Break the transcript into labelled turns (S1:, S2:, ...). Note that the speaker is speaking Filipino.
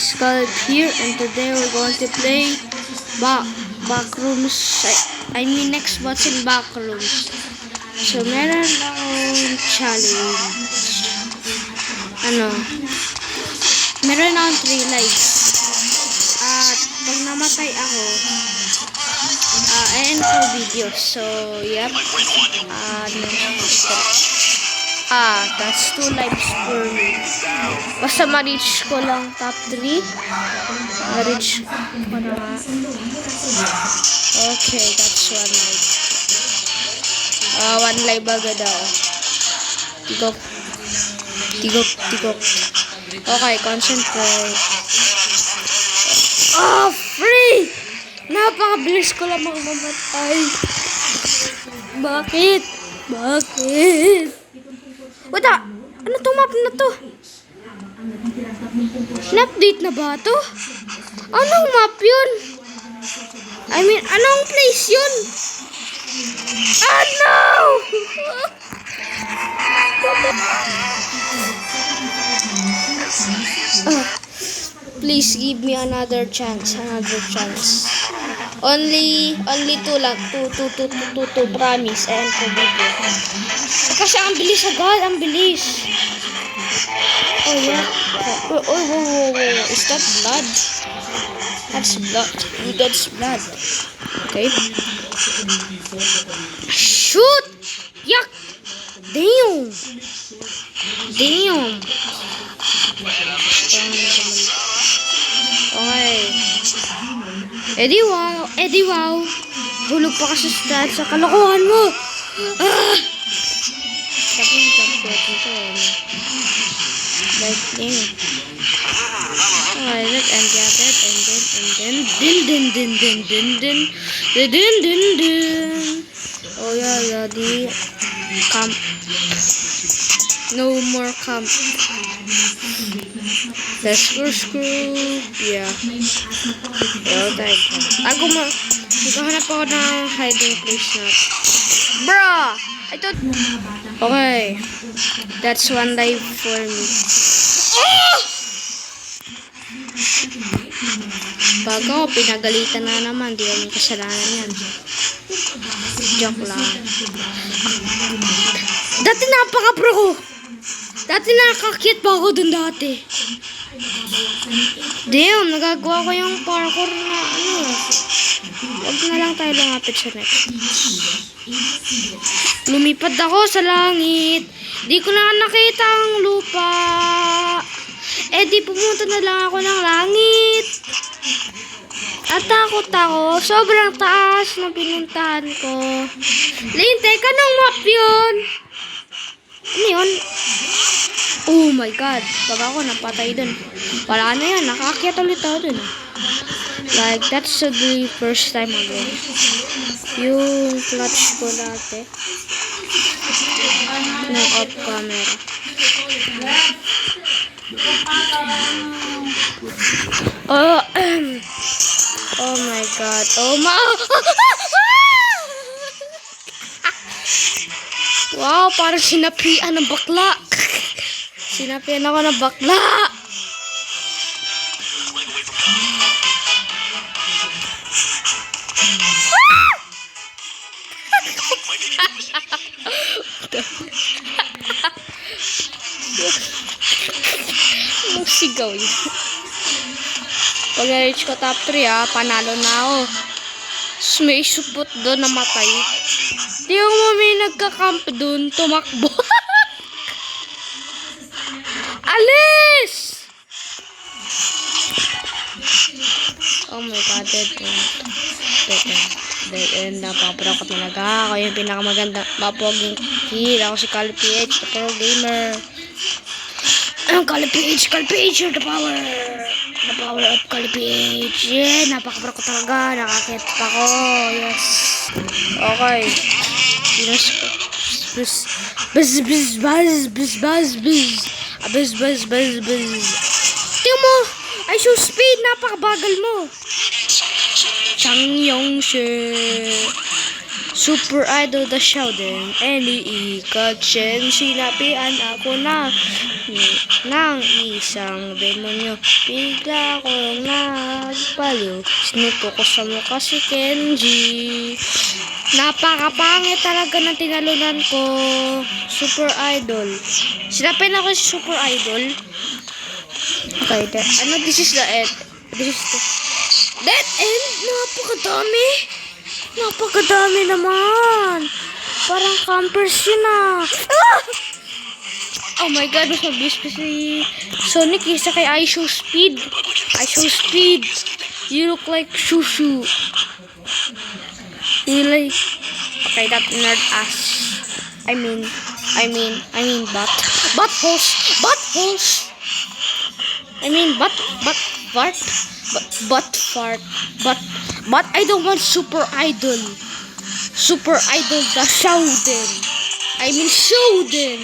S1: Scalp here, and today we're going to play Backrooms. I mean Xbox in Backrooms. So meron akong challenge. Meron akong 3 lives. At pag namatay ako, end ko video. So, yep. That's 2 lives for me. Basta ma-reach ko lang top 3. Ma-reach ko na nga. Okay, that's 1 live. 1 live agad ako. Tigok. Okay, concentrate. Free! Napakabilis ko lang mamatay. Bakit? Wala! Ano to map na to? Na-update na ba to? Anong map yun? I mean, anong place yun? No! Please give me another chance. Only 2 lang. 2 promise. Ayan po video. Kasi ang bilis agad. Ang bilis. Oh yeah. Oh. Is that blood? That's blood. Okay. Shoot! Yuck! Damn! Okay. Eddie wow. Hulog pa ka sa stats sa kalokohan mo. Tapos ito. Lightning. Okay, look, and get it, and then. Oh yeah, the camp. No more camp. Let's go screw. Yeah. Maghahanap ako ng hiding place na. Bruh! I thought... Okay. That's 1 life for me. Pag ako, pinagalitan na naman. Di naman kasalanan yan. Joke lang. Dati napaka-pro ko. Dati nakakakit pa ako dun dati. Damn, nagagawa ko yung parkour na Huwag na lang tayo lumapit sa next. Lumipad ako sa langit. Di ko na nakita ang lupa. Di pumunta na lang ako ng langit. At takot ako. Sobrang taas na pinuntahan ko. Lane, teka, anong map yun? Ano yun? Oh my god. Pag ako napatay dun. Wala na yan. Nakaakyat ulit ako dun. Like, that's the first time again. Yung clutch ko dati. No off camera. Oh my god. Wow, parang sinapian ng bakla. Sinapian ako ng bakla. Anong sigaw yun? Pag na-reach ko top 3 panalo na ako. May supot doon na matay. Di mo may nagka-camp doon, tumakbo. Alis! Oh my god, dead end. Napapura ko talaga. Ako yung pinakamaganda mapoging kill. Ako si Cali PH, the pro gamer. Cali PH, you're the power. The power of Cali PH. Yeah, napakapura ko talaga. Nakakit ako. Yes. Okay. Buzz. Tingnan mo. I show speed. Napakabagal mo. Changyongshi. Super Idol the Sheldon. Ika Chen, sinapian ako ng isang demonyo. Bigla akong nagpaliw. Sinuto ko sa mukha si Kenji. Napakapangit talaga ng tinalunan ko. Super Idol. Sinapian ako si Super Idol. Okay, this is the end. This is the dead end. Napakadami naman. Parang campers yun ah. Oh my god, mas mabilis pa si Sonic isa kay I Show Speed. You look like Shushu. You like... Okay, that nerd ass. I mean buttholes. But I don't want Super Idol. Super Idol the Sheldon. Shouden.